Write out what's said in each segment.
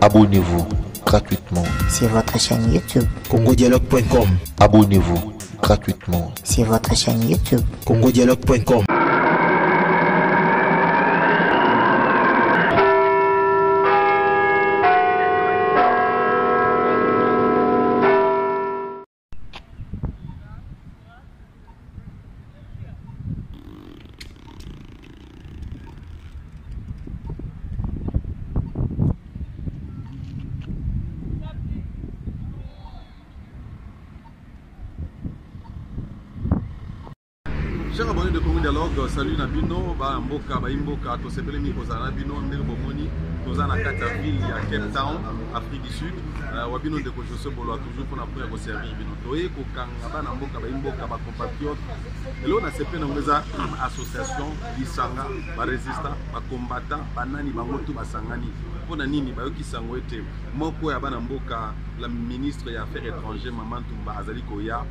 Abonnez-vous gratuitement sur votre chaîne YouTube congodialogue.com. Abonnez-vous gratuitement sur votre chaîne YouTube congodialogue.com. Chers abonnés de Congo Dialogue, salut Nabino, Mboka, Imboka, to sepele mi kozana bino ndenge bomoni, tozana kati ya ville ya Cape Town, Afrique du Sud. Wabino de José Bolo toujours pour apprendre à servir bino. Toye ko kanga bana mboka Imboka ba compatriotes. Elo na sepele ngeza association Lisanga, ba résistant, ba combattant, banani bangoto basangani. Pona nini bayoki sango ete moko ya bana mboka la ministre ya affaires étrangères Maman Tumba azali koya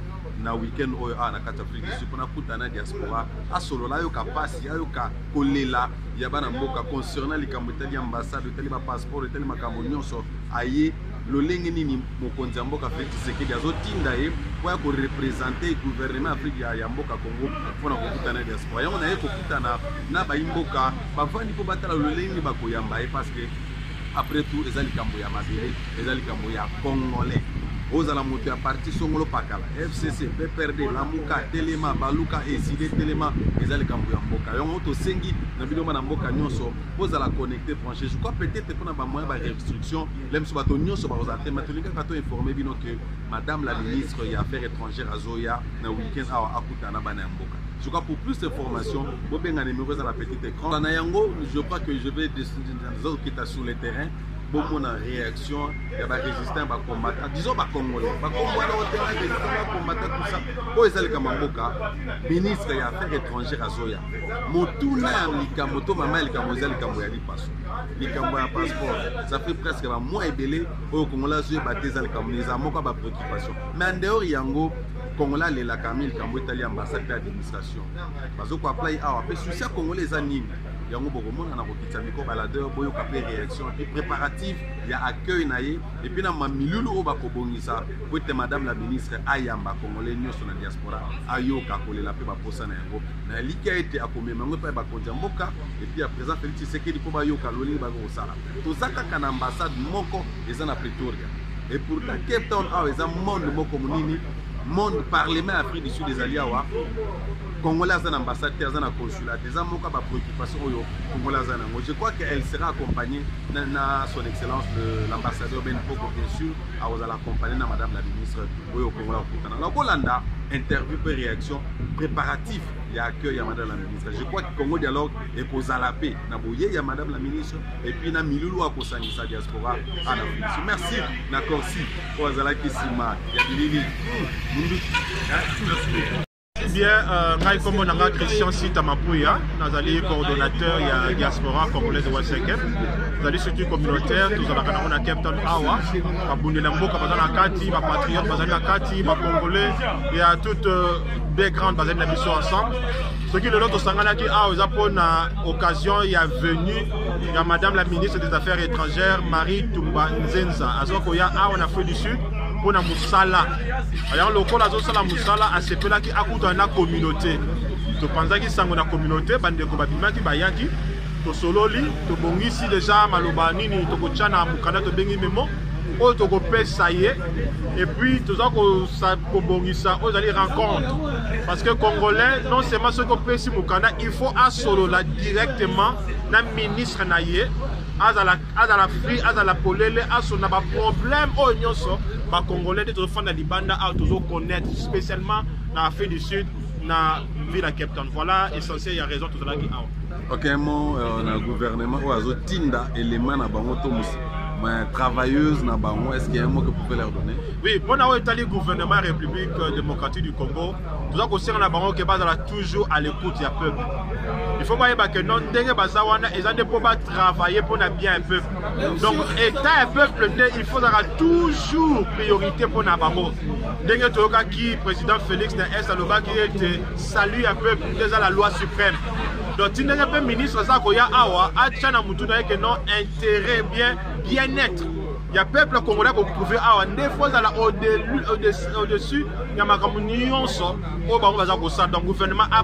na weekend oyo na kati Afrique du Sud pona kutana diaspora asolola yo kapasi yo ka kolela ya bana mboka concernant likambo etali ambassade etali ba passeport etali makambo nyonso aye lolenge nini mokonzi ya mboka Félix Tshisekedi azotinda ye po ya ko représenter gouvernement Afrique ya mboka Congo pona kokutana diaspora yango na ye kokutana na ba imboka bavandi po batala lolenge bakoyamba ye parce que après tout ezali likambo ya mabere ezali likambo ya congolais ozala moto ya parti songolo pakala FCC PPRD Lamuka Telema Baluka Eside Telema ezali likambo ya mboka yango to sengi na biloma na mboka nyonso ozala connecté branché je crois peut-être pour na ba moyen ba restriction lemso bato nyonso ba ozate matolinga kato informer bino que madame la ministre ya affaires étrangères azoya na weekend awa akutana bana ya mboka. Je crois pour plus d'informations, vous pouvez numéro dans la petite écran. Dans Nayango, je crois que je vais décider dans les autres qui sont sur le terrain. Bon, mon réaction, il y a des résistants, des combattants, disons des Congolais. Des Congolais au terrain, des combattants, tout ça. Où est-ce que Kamamboka, ministre des Affaires étrangères à Zoya? Motuna, Likamoto, Maman, Likamoza, Likamoya, Lipasso. Likamoya passeport. Ça fait presque un mois et belé. Au Congolais, Zoya, Bateza, Likamoya, Moka, pas préoccupation. Mais en dehors, Yango, Congolais, les Lakamil, Kambo, Italie, ambassade d'administration. Parce que apply à peu souci Congolais anime. Yango Bogomon, on a recruté Miko Baladeur, Boyo Kapé réaction et préparatif, il y a accueil naïe et puis dans ma milulu au Bakobongisa, pour être madame la ministre Ayamba Congolais Nyo sur la diaspora, Ayoka Kole la paix Baposa Nayango. Na liki a été à combien mango pa Bakondiamboka et puis à présent Félix Tshisekedi pour Bayoka Loli Bagosala. Tozaka kan ambassade Moko et en Pretoria. Et pour la Cape Town, ils ont monde Moko Munini. Monde parlement Afrique du Sud des Aliawa Congolais à l'ambassade à la consulat des amours à préoccupation Congolais à je crois qu'elle sera accompagnée de son excellence l'ambassadeur Ben Poko bien sûr à l'accompagner de madame la ministre au Congolais la Bolanda interview et réaction préparatif il y a accueil à madame la ministre je crois que Congo Dialogue est pour la paix na boye ya madame la ministre et puis na milulu à Kosangisa diaspora à l'Afrique merci na Corsi pour Azalaki Sima ya Bilili bien, comme on a Christian Sita Mapouya, nous allons coordonnateur de la diaspora congolaise de Wasekep. Nous allons structure communautaire, nous allons à Cape Town Awa, à Bundelambo, à Kati, à Patriote, à Kati, à Congolais, et à toutes les grandes bases de la mission ensemble. Ce qui est le lot de Sanganaki a une occasion, il y a venu, il y a madame la ministre des Affaires étrangères, Marie Tumba Nzenza, à Zokoya, en Afrique du Sud. Pour la Moussala. Alors, le col à Moussala a cette là qui a coûté une communauté. Tu penses qu'il y a une communauté, bande de Kobabima qui bayaki, tu sololi, tu bon ici déjà, Malobani, tu kochana, Mukana, tu bengi memo, ou tu kopé ça y est, et puis tu as que Bongisa, vous allez rencontre. Parce que Congolais, non seulement ce qu'on peut si Mukana, il faut à solo là directement, dans le ministre Naye. Azala free, azala polele, azona ba problème au nyonso, ba Congolais de toute façon Libanda a toujours connaître spécialement dans l'Afrique du Sud, dans la ville de Cape Town. Voilà, essentiel, il y a raison tout ça qui a. Ok, moi, le gouvernement, ou azo tinda élément na bango tomusi. Mais travailleuse na bango, est-ce qu'il y a un mot que vous pouvez leur donner? Oui, pour le gouvernement République démocratique du Congo, nous avons aussi un bango qui est toujours à l'écoute du peuple. Il faut voir que non, ils ont pas travailler pour bien un peuple. Donc, état et peuple, il faut toujours priorité pour na bango. Dengue toka qui président Félix Tshisekedi qui était salut un peuple déjà la loi suprême. Donc, si le ministre Zakoya Awa a tchana mutuna que non intérêt bien bien-être. Il y a peuple congolais pour prouver à des fois au-dessus il y a ma communion au Bango Bazakosa. Donc le gouvernement a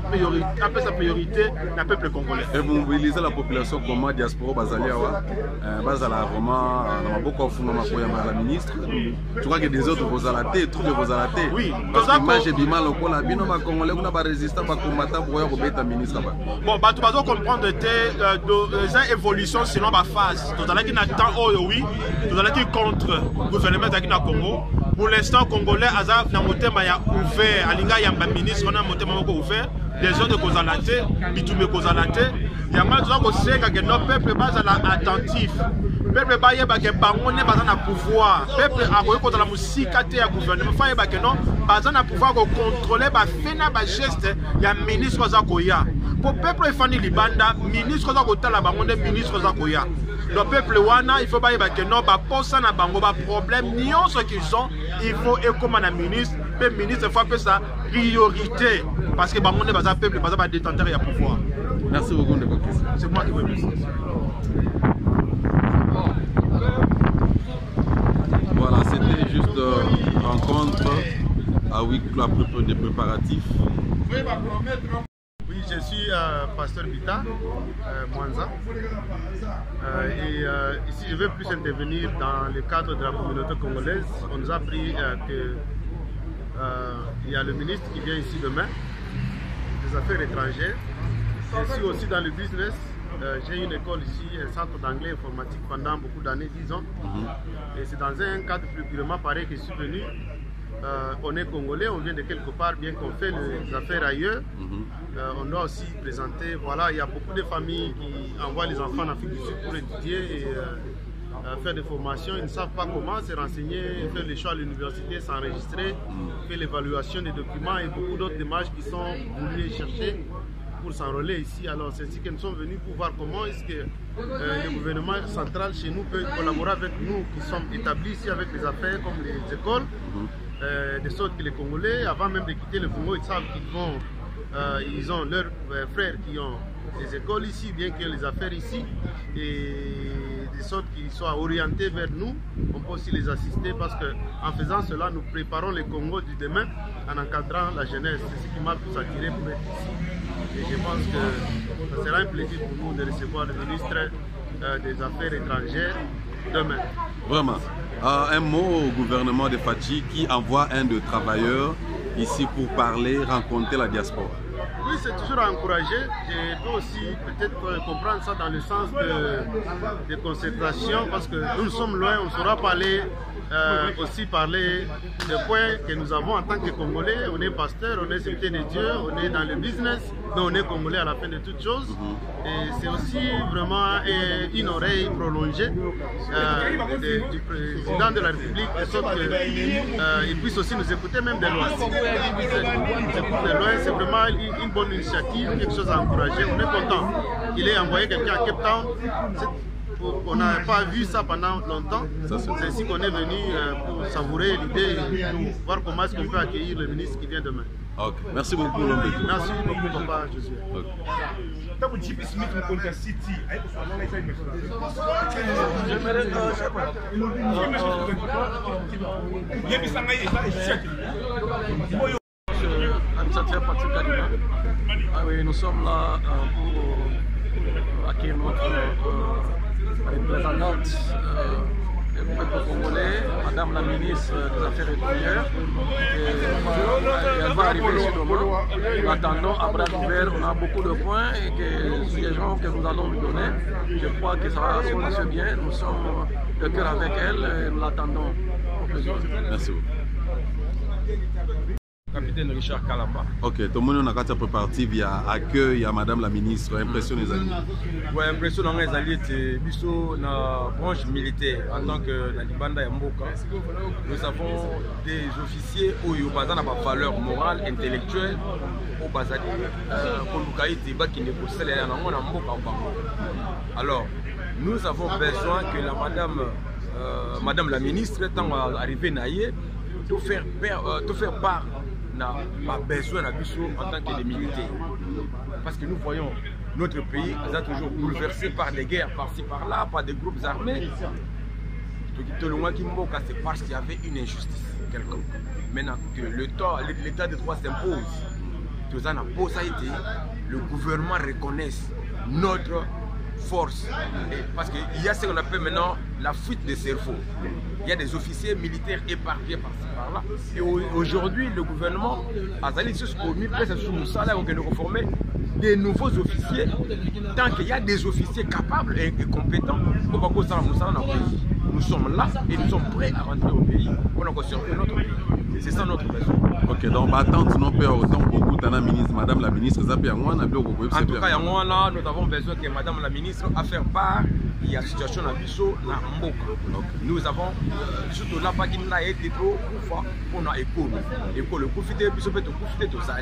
sa priorité le peuple congolais. Et vous mobilisez la population comment diaspora Bazaliawa Bazala vraiment beaucoup de la ministre. Tu crois que des autres vos alatés, tous vos alatés. Oui, parce que moi j'ai bimé le col à bino ma congolais on a pas résistant pas combattant pour être ministre. Bon bah tu vas comprendre des évolutions selon ma phase. Tout à l'heure qui n'attend oh oui, tout à l'heure qui contre le gouvernement de la Congo. Pour l'instant, Congolais, Azaf, n'a ouvert, Alinga, il y a un ministre, on a ouvert, des gens de Kozalate, Bitoumé Kozalate, il y a des gens qui savent que nos peuples sont attentifs. Peuple baye ba ke bango ne bazana pouvoir. Peuple a koyo contre la musique ate ya gouvernement. Fa ba ke non bazana pouvoir ko contrôler ba fena ba geste ya ministre za koya. Pour peuple efani libanda, ministre za kotala bango ne ministre za koya. Le peuple wana il faut baye ba ke non ba posa na bango ba problème nyonso qu'ils ont, il faut ekoma na ministre, pe ministre faut appeler ça priorité parce que bango ne baza peuple baza ba détenteur ya pouvoir. Merci beaucoup de votre question. C'est moi qui vous remercie. Voilà, c'était juste rencontre à huis clos à propos des préparatifs. Oui, je suis pasteur Bita, Mwanza. Ici, je veux plus intervenir dans le cadre de la communauté congolaise. On nous a appris qu'il y a le ministre qui vient ici demain, des affaires étrangères. Je suis aussi dans le business. J'ai une école ici, un centre d'anglais informatique pendant beaucoup d'années, 10 ans. Et c'est dans un cadre purement pareil que je suis venu. On est congolais, on vient de quelque part, bien qu'on fait les affaires ailleurs. On doit aussi présenter, voilà, il y a beaucoup de familles qui envoient les enfants en Afrique du Sud pour étudier et faire des formations. Ils ne savent pas comment se renseigner, faire les choix à l'université, s'enregistrer, faire l'évaluation des documents et beaucoup d'autres démarches qui sont voulues chercher pour s'enrôler ici. Alors c'est ainsi que nous sommes venus pour voir comment est-ce que le gouvernement central chez nous peut collaborer avec nous qui sommes établis ici avec les affaires comme les écoles, de sorte que les Congolais, avant même de quitter le Congo, ils savent qu'ils ont leurs frères qui ont des écoles ici, bien que les affaires ici, et de sorte qu'ils soient orientés vers nous. On peut aussi les assister parce qu'en faisant cela, nous préparons le Congo du demain en encadrant la jeunesse. C'est ce qui m'a plus attiré pour être ici. Et je pense que ça sera un plaisir pour nous de recevoir le ministre des Affaires étrangères demain. Vraiment. Un mot au gouvernement de Fachi qui envoie un de travailleurs ici pour parler, rencontrer la diaspora. Oui, c'est toujours à encourager. Je peux aussi peut-être comprendre ça dans le sens de concertation parce que nous sommes loin, on ne saura pas aller aussi parler des points que nous avons en tant que Congolais. On est pasteur, on est serviteur de Dieu, on est dans le business, mais on est Congolais à la fin de toutes choses. Et c'est aussi vraiment une oreille prolongée du président de la République, de sorte qu'il puisse aussi nous écouter même de loin. C'est vraiment une bonne initiative, quelque chose à encourager. On est content qu'il ait envoyé quelqu'un à Cape Town. On n'a pas vu ça pendant longtemps. C'est ici qu'on est venu pour savourer l'idée et voir comment est-ce qu'on peut accueillir le ministre qui vient demain. Ok, merci beaucoup Lombe. Merci beaucoup papa Josué. Nous sommes là pour accueillir notre représentante du peuple congolais, Madame la ministre des Affaires étrangères. Elle va arriver ici demain. Nous attendons à bras ouverts, on a beaucoup de points et que ces gens que nous allons lui donner, je crois que ça va se passer bien. Nous sommes de cœur avec elle et nous l'attendons. Merci beaucoup. Capitaine Richard Kalamba. Ok, tout le monde a été préparé via accueil à Madame la ministre. Impression des alliés. Oui, impression des alliés, c'est la branche militaire en tant que Nalibanda et Mboka. Nous avons des officiers où ils ont des valeurs morales, intellectuelles, au Bazali, pour nous qui négocient les Mboka. Alors, nous avons besoin que la Madame la ministre, tant arrivée naïe, tout faire part n'a pas besoin en tant que des militaires. Parce que nous voyons notre pays toujours bouleversé par des guerres par-ci par-là, par des groupes armés. c'est parce qu'il y avait une injustice quelconque. Maintenant que l'état de droit s'impose, le gouvernement reconnaisse notre force. Parce qu'il y a ce qu'on appelle maintenant la fuite des cerveaux. Il y a des officiers militaires éparpillés par-ci par-là. Et aujourd'hui, le gouvernement a mis presque sous le salaire pour nous reformer des nouveaux officiers. Tant qu'il y a des officiers capables et compétents, nous sommes là et nous sommes prêts à rentrer au pays pour nous conserver notre pays. C'est ça notre besoin. Ok, donc attendre nos pères autant beaucoup de ministre, Madame la ministre, en tout cas, nous avons besoin que Madame la ministre a fait part de la situation à Bisso na Mboka. Nous avons surtout là pas qu'il n'a été trop pour la école. Le profiter Bisso peut profiter de ça.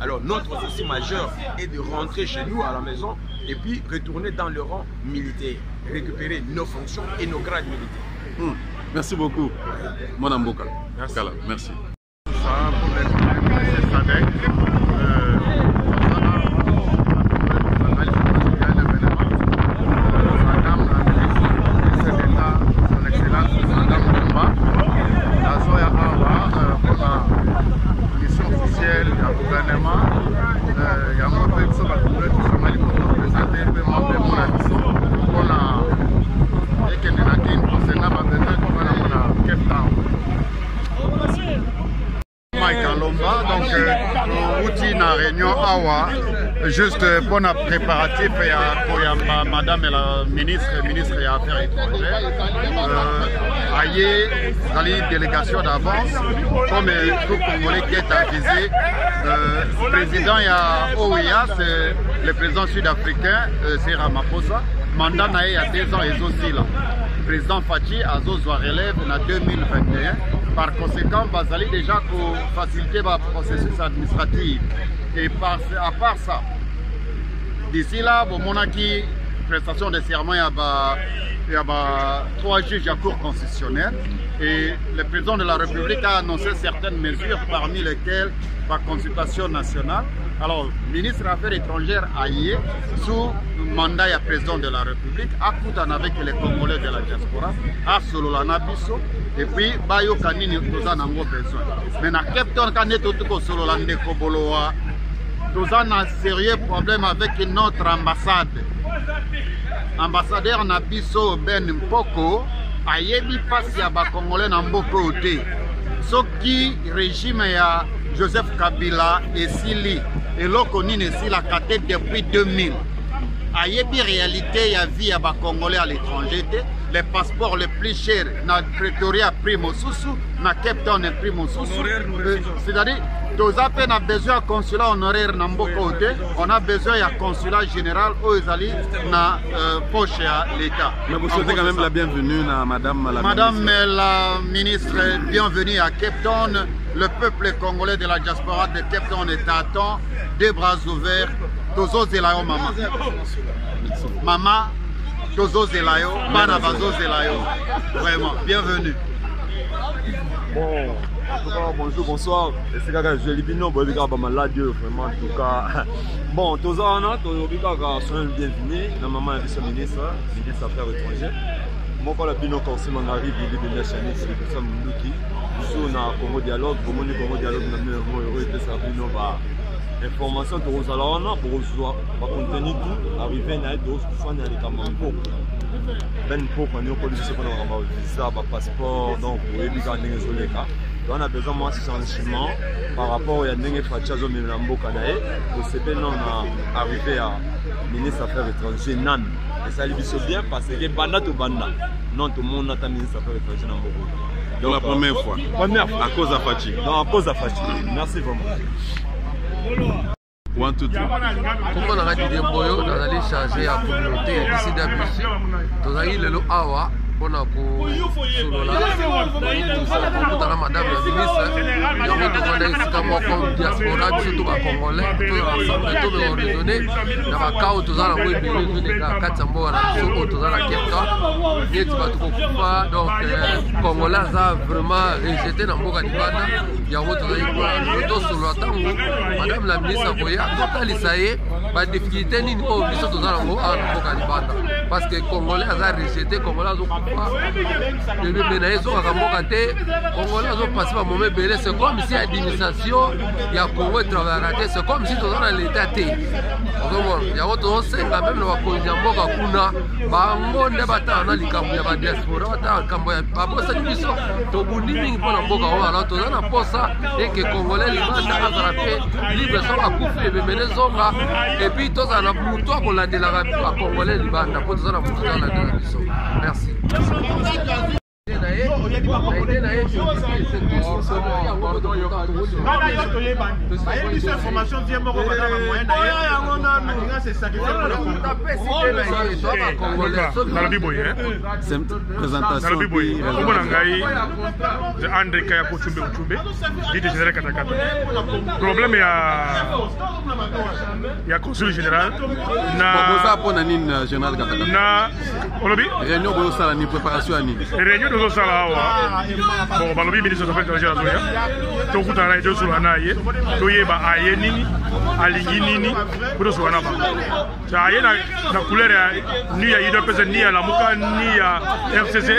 Alors notre souci majeur est de rentrer chez nous à la maison et puis retourner dans le rang militaire, récupérer nos fonctions et nos grades militaires. Merci beaucoup, mon Mboka. Merci. Merci. Ça, pour les SADC, juste pour la préparatif pour Madame la ministre des Affaires étrangères. Aïe, dans les délégations d'avance, comme tout Congolais qui est avisé, le président OEA, c'est le président sud-africain, c'est Ramaphosa. Mandat il y a 2 ans et aussi là. Le président Fachi a relève en 2021. Par conséquent, vous allez déjà faciliter le processus administratif. Et à part ça, d'ici là, vous avez prestation de serment, il y a 3 juges à cour constitutionnelle. Et le président de la République a annoncé certaines mesures, parmi lesquelles la consultation nationale. Alors, le ministre des Affaires étrangères a yé, sous mandat du président de la République, a coûté avec les Congolais de la diaspora, a solo la nabiso, et puis, bayo kanini nous en avons besoin. Mais na Captain Kaneto tuko solo la ndekoboloa, nous avons un sérieux problème avec notre ambassade. Ambassadeur Nabiso Ben Mpoko a yebi pasi ya ba Congolais na mboko ote. Soki régime ya Joseph Kabila et Sili et l'Okonine ici la tête depuis 2000. A yebi réalité ya vie ya ba Congolais à l'étranger. Les passeports les plus chers na Pretoria Primo Susu, na Cape Town Primo Susu. C'est-à-dire on a besoin d'un consulat honoraire dans Mboka. On a besoin d'un consulat général aux Zali dans poche à l'État. Mais vous souhaitez quand même la bienvenue à Madame la ministre, bienvenue à Cape Town. Le peuple congolais de la diaspora de Cape Town est à temps, 2 bras ouverts. Tozo Zelayo, maman. Maman, Tozo Zelayo, Bana Bazo Zelayo. Vraiment, bienvenue. Bon. En tout cas, bonjour, bonsoir. C'est que je l'ai non, malade, vraiment, en tout cas. Bon, tous les ans, nous sommes bienvenus. Dans maman, la vice-ministre des Affaires étrangères. Moi, quand la bino conseil m'en arrive, il est bien chané, c'est le personne qui nous sommes en Congo Dialogue, pour mon Congo Dialogue, nous sommes heureux de ça, nous information de Rosalana pour contenir tout, arriver à être de soins dans les camarades. Ben pour qu'on ait un visa, passeport, donc pour éviter les isolés. On a besoin de ce changement par rapport à Ndenge Fachazo Milambo Kanae. Pour ce que nous on arrivé à ministre des Affaires étrangères Nan. Et ça lui dit bien parce que Banda to Banda. Non, tout le monde n'a ministre des Affaires étrangères dans beaucoup. Donc la première fois. Première fois. À cause de Fachi. Non, à cause de Fachi. Merci vraiment. One, two, three. Comment on a dit des boyaux, on allait changer la communauté ici d'Abussi. Nous avons eu le Awa. On a pour Solola, madame la ministre, il y a un diaspora, surtout les Congolais, tout ensemble, tout le raisonné. Il y a un cas où tous les Congolais ont vraiment rejeté dans Mboka Dibanda. Il y a madame la ministre, il y a des difficultés dans Mboka Dibanda. parce que Congolais a rejeté, Congolais a Congolais c'est comme si l'administration il y a Congo travaillé, c'est comme si tout dans l'état T. Il y a autre senga même na bakonzi mboka kuna bango nde batana likambo ya ba diaspora batana kambo ya babosa biso to bundi mingi pona mboka wala to na posa et que Congolais libanda azarape libre so akufi bemene zonga et puis to za na muto akolandela ba Congolais libanda po to za na muto akolandela biso. Merci. Problème il y a consul général na général Katakata na olobi réunion bo sala ni préparation ni réunion de sala wa bon balobi ministre des affaires étrangères azoya to kuta na ido sula na ye to yeba aye nini alingi nini pour sula na ba ta aye na couleur ya ni ya ido pesa ni ya la muka ni ya FCC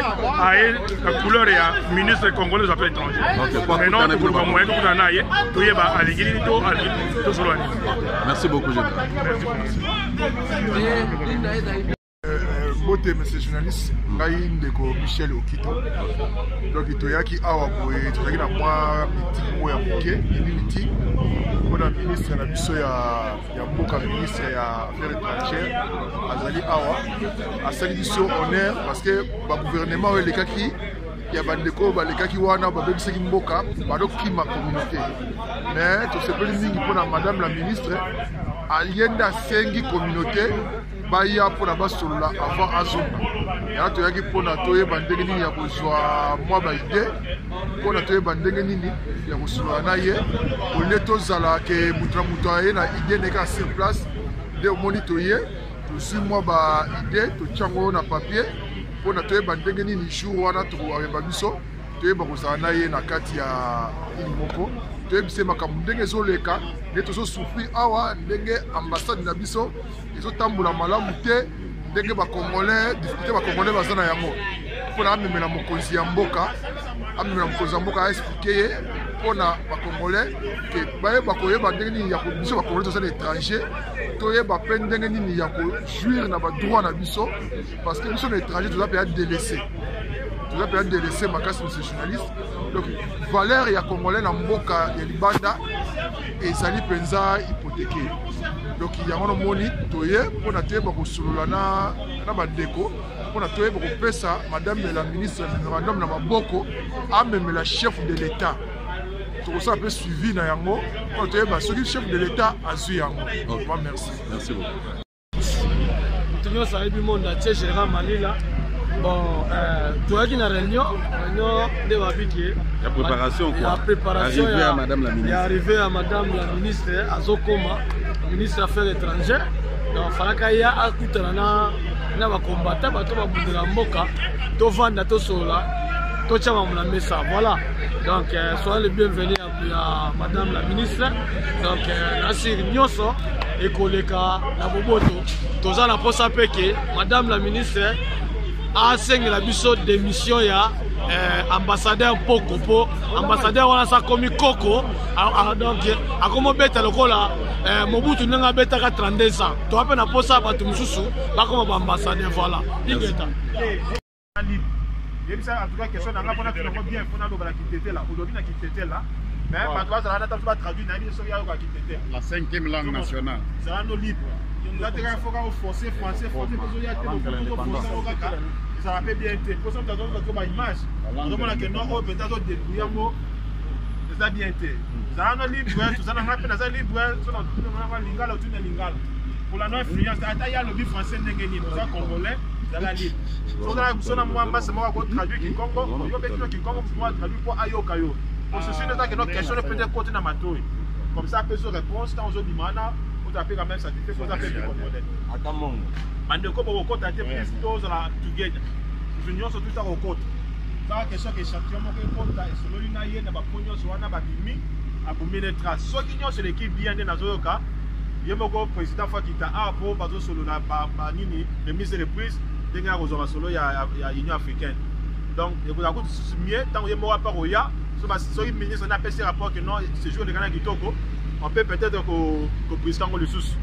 aye la couleur ya ministre congolais des affaires étrangères mais non pour pas moyen to kuta na ye to yeba alingi nini to sula ni. Merci beaucoup Jean. Bote monsieur journaliste ngai ndeko Michel Okito donc toyaki awa boye tozaki na mwa meeting mo ya moke ini meeting mpona ministre na biso ya mboka ministre ya affaires étrangères azali awa asali biso honneur parce que bagouvernement oyo elekaki ya bandeko balekaki wana babebisaki mboka badokima communauté mais tosepeli mingi mpona madame la ministre alienda asengi communauté baya mpona basolola avant azonga yana toyaki mpona toyeba ndenge nini ya kozwa mwa baide mpona toyeba ndenge nini ya kosolola na ye olie tozala ke moto na moto aye na ide ndenge sur place nde omoni toye tozwi mwa baide totyango na papier mpona toyeba ndenge nini jour wana tokoyeba biso toyeba kozala na ye na kati ya ili moko toyebise makambo ndenge ezoleka nde tozosouffrir awa ndenge ambassade na biso ezotambola malamu te ndenge bakongolais difficulté bakongolais baza na yango mpona amemela mokonzi ya mboka aexplike ye mpona bakongolais ke bayeba koyeba ndenge nini ya biso bakongolais toza na étranger toyeba mpe ndenge nini ya kojuire na badroit na biso parce que biso na étranger toza mpe ya délaissé makasi monsieur journaliste donc valeur ya congolais na mboka ya libanda ezali mpenza hypothéqué donc yango nomoni toye mpona toyeba kosolola na bandeko mpona toyeba kopesa madame la ministre ya mémorandum na maboko amemela chef de l'état tokosala mpe suivi na yango mpona toyeba soki chef de l'état azwi yango. Merci beaucoup. Nyonso ayebi monde atie général Malila. Bon, toyaki na réunion de babiki la préparation quoi. La préparation arrivé à madame la ministre. Arrivé à madame la ministre Azokoma, ministre des Affaires étrangères. Donc falaka ya akutana na ba combattant bato ba bundela mboka to vanda to sola to chama na mesa. Voilà. Donc soyez les bienvenus à madame la ministre. Donc nasir nyonso ekoleka na boboto toza na posa peke madame la ministre asengela biso démission ya ambassadeur Pokopo ambassadeur wana sa komi koko donc akomo beta lokola Mobutu nenga beta ka 32 ans to ape na posa bato mususu bakoma ba ambassadeur voilà ingeta yebisa en tout cas question nanga pona tu bien pona do bala kitete là aujourd'hui na kitete là mais bato bazala na tabu ba traduire na biso ya ko kitete la 5e langue nationale ça no libre là tu faut qu'on forcer français besoin ya te ça va bien été pour ça tu as comme image on demande que non on peut être débrouiller mo ça bien été ça no libre tout ça na rappel ça libre ça na lingala tout na lingala pour la non influence ata ya le français ndenge ni ça congolais dans la libre so na mwamba c'est moi ko traduire ki Congo yo be ki Congo pour traduire pour ayoka yo pour ceci n'est pas que notre question peut être côté na matoi comme ça peut se réponse dans aujourd'hui mana on t'appelle quand même ça fait faut t'appeler du congolais attends mon bandeko bo ko ta te plus tous la together union surtout ta ko ça question que champion mo ko ta solo ina ye na ba ponyo so wana ba bimi abumine trace so kinyo c'est l'équipe bien na zoyoka ye moko président fois kita a po bazo solo na ba nini remise de reprise denga kozora solo ya Union africaine. Donc et vous avez mieux tant ye moko pa roya so il ministre n'a pas ce rapport que non ce jour le Ghana kitoko on peut peut-être que président le sous.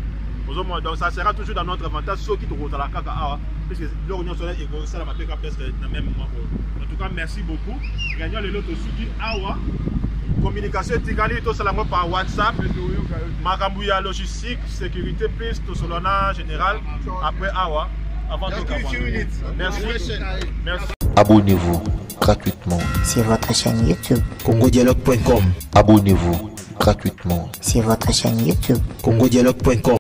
Donc ça sera toujours dans notre avantage ceux qui te la kaka a parce que l'union solaire et ça la matin presque dans même moment. En tout cas merci beaucoup. Gagnant le lot aussi du awa communication tikali to sala par WhatsApp makambuya logistique sécurité plus to solana général après awa avant de merci. Merci. Abonnez-vous gratuitement sur votre chaîne YouTube congodialogue.com. Abonnez-vous gratuitement sur votre chaîne YouTube congodialogue.com.